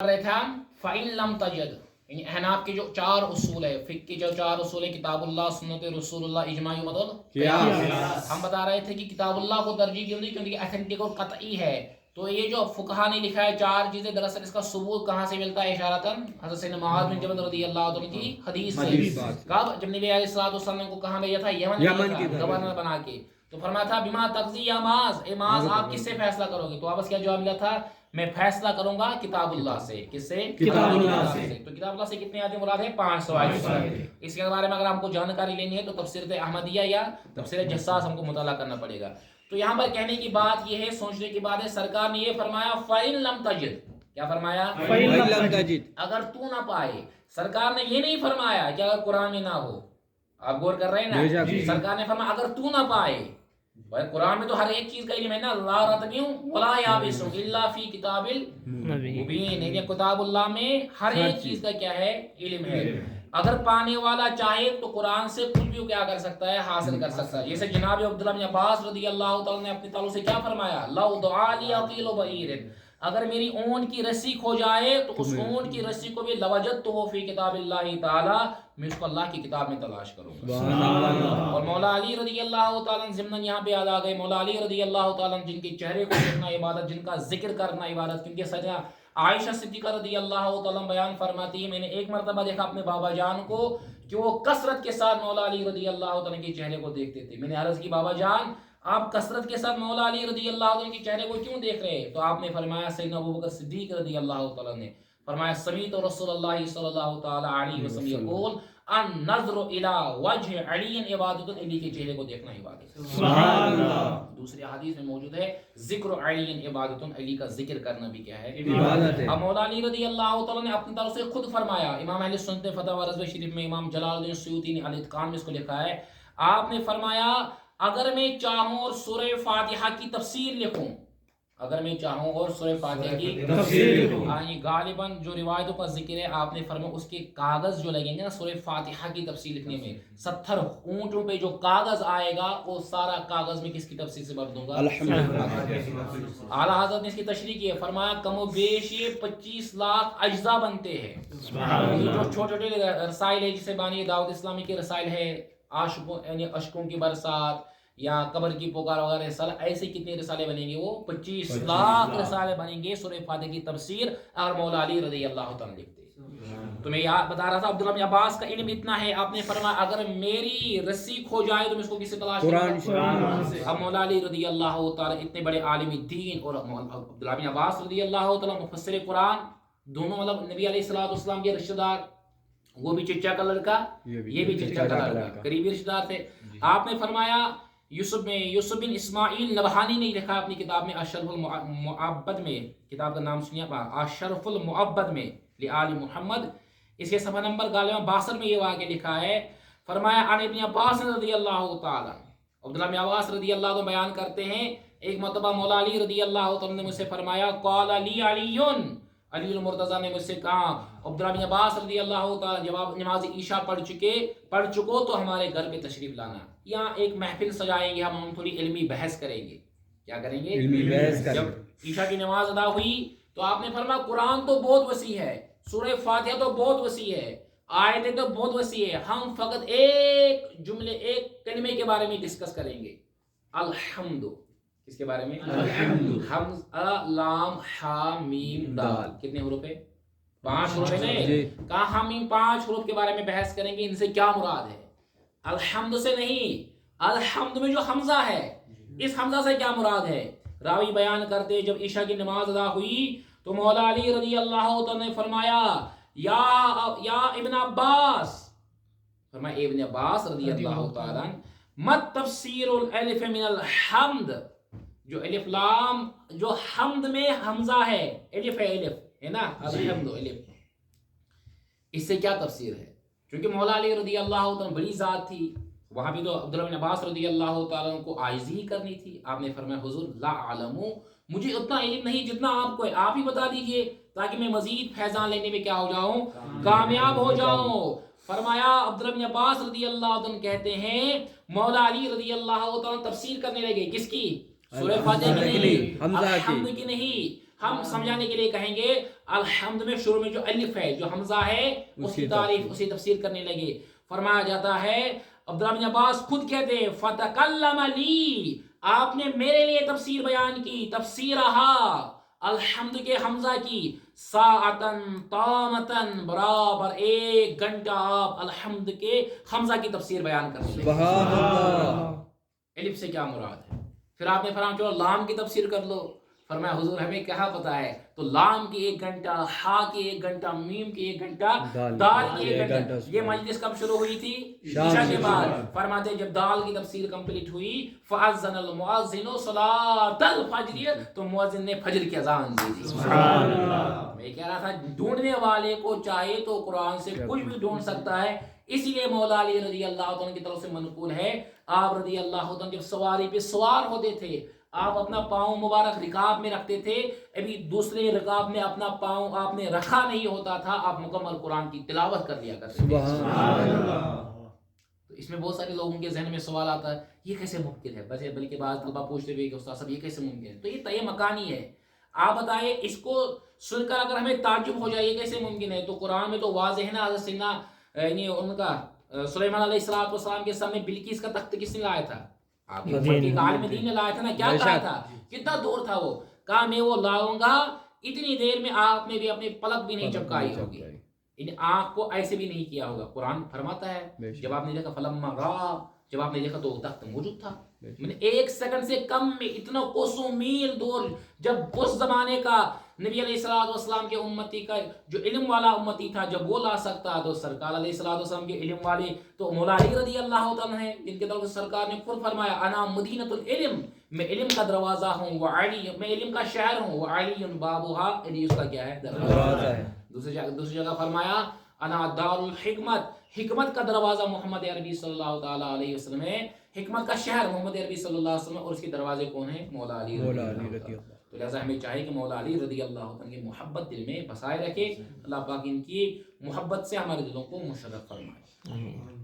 कर रहे थे हम फ़इन लम तजद, यानी अहनाफ के जो चार उसूल है, फिक़्ह के जो चार उसूल है, किताबुल्लाह, सुन्नत रसूलुल्लाह, इजमा मदल क़ियास। हम बता रहे थे कि किताबुल्लाह को तरजीह क्यों दी, क्योंकि अथेंटिक और कतई है। तो ये जो फुकहा ने लिखा है चार चीजें, दरअसल इसका सबूत कहाँ से मिलता है? इशारतन हज़रत सैयदना मुआज़ बिन जबल रज़ियल्लाहु अन्हु की हदीस से। कब? जब नबी अलैहिस्सलातु वस्सलाम को कहाँ भेजा था? यमन की गवर्नर बना के। तो फरमाया था बिमा तक़ज़ी या माज़, ए माज़ आप किससे फैसला करोगे? तो आपस क्या जवाब मिला था? मैं फैसला करूंगा किताबुल्लाह से। किससे? किताबुल्लाह से। तो किताबुल्लाह से कितने आयतें मुराद है? 500 आयतें। इसके बारे में अगर हमको जानकारी लेनी है तो तफसीर अहमदिया या तफसीर जस्सास हमको मुताला करना पड़ेगा। तो यहाँ पर कहने की बात यह है, सोचने की बात है, सरकार ने ये फरमाया फ़इन लम तजिद। क्या फरमाया? फ़इन लम तजिद, अगर तू ना पाए। सरकार ने ये नहीं फरमाया कि अगर कुरान में ना हो। आप गौर कर रहे हैं ना? सरकार ने फरमाया अगर तू ना पाए। भाई कुरान में तो हर एक चीज का इल्म है ना, ला रतबियु वला याबिसु इल्ला फी किताबिल मुबीन। ये किताबुल्लाह में हर एक चीज का क्या है? इल्म है। अगर पाने वाला चाहे तो कुरान से कुछ भी क्या कर सकता है? हासिल कर सकता है। जैसे जनाब अब्दुल्लाह बिन अब्बास रज़ियल्लाहु तआला ने अपने ताल्लुक से क्या फरमाया? लौ दुआली अकील बईर, अगर मेरी ऊंट की रस्सी खो जाए तो उस ऊंट की रस्सी को भी लवजदतुहु फी किताबिल्लाहि ताला, मैं उसको अल्लाह की किताब में तलाश करूंगा। और मौला अली रज़ियल्लाहु ताला ज़िम्मन यहाँ पे याद आ गए। मौला अली रज़ियल्लाहु ताला जिनके चेहरे को देखना इबादत, जिनका जिक्र करना इबादत, क्योंकि सजा आयशा सिद्दीक़ा रज़ियल्लाहु ताला बयान फरमाती है, मैंने एक मरतबा देखा अपने बाबा जान को कि वो कसरत के साथ मौला अली रज़ियल्लाहु ताला के चेहरे को देखते थे। मैंने अर्ज़ की बाबा जान आप कसरत के साथ मौला अली रज़ियल्लाहु ताला के चेहरे को क्यों देख रहे हैं? तो आपने फरमाया सैयदना अबू बकर सिद्दीक़ रज़ियल्लाहु ताला ने फरमाया समीत रसूलुल्लाह सल्लल्लाहु ताला अलैहि वसल्लम यक़ूल अन नज़्रु इला वजह अली इबादत, अली के चेहरे को देखना इबादत है। सुभान अल्लाह। दूसरी हदीस में मौजूद है जिक्र अली इबादत, अली का जिक्र करना भी क्या है? इबादत है। अब मौला अली रज़ियल्लाहु ताला ने अपनी तरफ से खुद फरमाया, इमाम अहले सुन्नत फतवा रज़वी शरीफ में इमाम जलालुद्दीन सुयूती ने अल-इत्क़ान में इसको लिखा है। आपने फरमाया अगर मैं चाहूं और सूरह फातिहा की तफसीर लिखूं, अगर मैं चाहूं और सूरह फातिहा की तफसीर लिखूं, ये गालिबन जो रिवायतों का जिक्र है, आपने फरमाया उसके कागज जो लगेंगे ना सूरह फातिहा की तफसीर लिखने में, 70 ऊंटों पे जो कागज आएगा वो सारा कागज में किसकी तफसीर से भर दूंगा? आला हज़रत ने इसकी तशरीह की है, फरमाया कमो बेश 25 लाख अज्जा बनते हैं। जो छोटे छोटे रसाइल है, जिसे बानी दाऊद इस्लामी के रसाइल है, आशिकों यानी अशकों की बरसात या कब्र की पुकार वगैरह रिसाले, ऐसे कितने रिसाले बनेंगे? वो 25 लाख रिसाले बनेंगे सूरह फातिहा की तफसीर अगर मौला अली रज़ियल्लाहु ताला लिखते। तो मैं याद बता रहा था अब्दुल्लाह बिन अब्बास का इल्म इतना है, आपने फरमाया अगर मेरी रस्सी खो जाए तो मैं इसको किससे तलाश करूंगा? अब मौला अली रज़ियल्लाहु ताला इतने बड़े आलिम दीन और अब्दुल्लाह बिन अब्बास रज़ियल्लाहु ताला मुफस्सिर कुरान, दोनों मतलब नबी अलैहिस्सलातु वस्सलाम के रिश्तेदार, वो भी चचा का लड़का, ये भी चचा का लड़का, करीबी रिश्तेदार थे। आपने फरमाया यूसुफ बिन इस्माइल नबहानी ने लिखा अपनी किताब में अशरफुल मुअब्बद में, किताब का नाम सुनिए अशरफुल मुअब्बद में लिआल मुहम्मद, इसके सफ़ा नंबर गालिबा 62 में ये वाक़या लिखा है। फरमाया अन इब्न अब्बास रज़ियल्लाहु ताला, अब्दुल्लाह बिन अब्बास रज़ियल्लाहु बयान करते हैं एक मरतबा मौला अली रज़ियल्लाहु ताला ने मुझसे फरमाया क़ाल अली अलीयुन, अली मुर्तज़ा ने मुझसे कहा अब्दुल्लाह बिन अब्बास रज़ियल्लाहु ताला जवाब नमाज ईशा पढ़ चुको तो हमारे घर पे तशरीफ लाना, यहाँ एक महफिल सजाएंगे, हम थोड़ी इल्मी बहस करेंगे। क्या करेंगे? इल्मी बहस करेंगे। जब ईशा की नमाज अदा हुई तो आपने फरमाया कुरान तो बहुत वसी है, सूरह फातिहा तो बहुत वसी है, आयतें तो बहुत वसी है, हम फकत एक जुमले एक कलमे के बारे में डिस्कस करेंगे, अल्हम्दु। किसके बारे में? अल्हम्दु। हमज़ा लाम हा मीम दाल, कितने हुरूफ है? 5 हुरूफ है। कहा हम इन 5 हुरूफ के बारे में बहस करेंगे, इनसे क्या मुराद है? अल्हम्दु से नहीं, अल्हम्दु में जो हमजा है इस हमजा से क्या मुराद है? रावी बयान करते जब ईशा की नमाज अदा हुई तो मौला अली रज़ियल्लाहु ताला ने फरमाया या इब्न अब्बास, फरमाया इब्न अब्बास रज़ियल्लाहु ताला मत तफसीरुल अलिफ मिनल हम्द, जो अलिफ लाम जो हम्द में हमजा है, अलिफ है ना, अल्हम्दु अलिफ, इससे क्या तफसीर है? क्योंकि मौला अली रज़ियल्लाहु ताला बड़ी ज़ात थी, वहाँ भी तो अब्दुल्लाह बिन अब्बास रज़ियल्लाहु ताला को आइज़ी ही करनी थी। आपने फरमाया हुज़ूर ला आलमू, मुझे उतना इल्म नहीं जितना आपको है, आप ही बता दीजिए ताकि मैं मजीद फैज़ान लेने में क्या हो जाऊँ? कामयाब हो जाऊँ। फरमाया अब्दुल्लाह बिन अब्बास रज़ियल्लाहु ताला कहते हैं मौला अली रज़ियल्लाहु ताला तफसीर करने लगे, किसकी? सूरह फातिहा की नहीं, अल्हम्द की नहीं, हम समझाने के लिए कहेंगे الحمد میں شروع میں جو الف ہے جو حمزہ ہے اس کی تعریف اسی تفسیر کرنے لگے. فرمایا جاتا ہے عبداللہ بن عباس خود کہتے ہیں فتکلم لی، آپ نے میرے لیے تفسیر بیان کی، تفسیرہا الحمد کے حمزہ کی، ساعتن طامتن برابر 1 گھنٹہ آپ الحمد کے حمزہ کی تفسیر بیان کرتے ہیں. سبحان اللہ. الف سے کیا مراد ہے؟ پھر آپ نے فرمایا چلو لام کی تفسیر کر لو. فرمایا حضور ہمیں کہا پتا ہے، تو لام کی 1 گھنٹہ، ہا کی 1 گھنٹہ، میم کی 1 گھنٹہ، دال کی 1 گھنٹہ. یہ مجلس کب شروع ہوئی تھی؟ عشاء کے بعد. فرماتے ہیں جب دال کی تفسیر کمپلیٹ ہوئی فَأَذَّنَ الْمُؤَذِّنُ صَلَاةَ الْفَجْرِ، تو مؤذن نے فجر کی اذان دی تھی. سبحان اللہ. میں کہہ رہا تھا ڈھونڈنے والے کو چاہے تو قرآن سے کچھ بھی ڈھونڈ سکتا ہے. اسی لیے مولا علی رضی اللہ عنہ کی طرف سے منقول ہے، آپ رضی اللہ عنہ جب سواری پہ سوار ہوتے تھے آپ اپنا پاؤں مبارک رکاب میں رکھتے تھے، ابھی دوسرے رکاب میں اپنا پاؤں آپ نے رکھا نہیں ہوتا تھا، آپ مکمل قرآن کی تلاوت کر لیا کرتے تھے. سبحان اللہ. تو اس میں بہت سارے لوگوں کے ذہن میں سوال آتا ہے یہ کیسے ممکن ہے، بلکہ بعض طلبہ پوچھتے ہوئے کہ استاد صاحب یہ کیسے ممکن ہے. تو یہ طے مکانی ہے. آپ بتائیں اس کو سن کر اگر ہمیں تعجب ہو جائے یہ کیسے ممکن ہے، تو قرآن میں تو واضح ہے نا. حضرت سیدنا یعنی ان کا سلیمان علیہ السلام کے سامنے بلقیس کا تخت کس نے لایا تھا؟ آپ کے عالم دین نے لایا تھا نا. کیا کہا تھا؟ کتنا دور تھا وہ، کہا میں وہ لاؤں گا اتنی دیر میں آپ نے بھی اپنی پلک بھی نہیں چپکائی ہوگی، یعنی آنکھ کو ایسے بھی نہیں کیا ہوگا. قرآن فرماتا ہے جب آپ نے دیکھا فلما را، جب آپ نے دیکھا تو وہ تخت موجود تھا. میں نے 1 سیکنڈ سے کم میں اتنا کوسوں میل دور، جب اس زمانے کا نبی علیہ السلام کے امتی کا جو علم والا امتی تھا جب وہ لا سکتا تو سرکار علیہ السلام کے علم والے تو مولا علی رضی اللہ عنہ ہیں جن کے طرف سے سرکار نے خود فرمایا انا مدینۃ العلم، میں علم کا دروازہ ہوں، وعلی میں علم کا شہر ہوں، وعلی بابھا، یعنی اس کا کیا ہے؟ دروازہ ہے. دوسری جگہ فرمایا انا دار الحکمت، حکمت کا دروازہ محمد عربی صلی اللہ تعالی علیہ وسلم ہے، حکمت کا شہر محمد عربی صلی اللہ علیہ وسلم، اور اس کے دروازے کون ہیں؟ مولا علی رضی اللہ عنہ. تو لہذا ہمیں چاہیے کہ مولا علی رضی اللہ عنہ کی محبت دل میں بسائے رکھے. اللہ پاک ان کی محبت سے ہمارے دلوں کو مشرف فرمائے.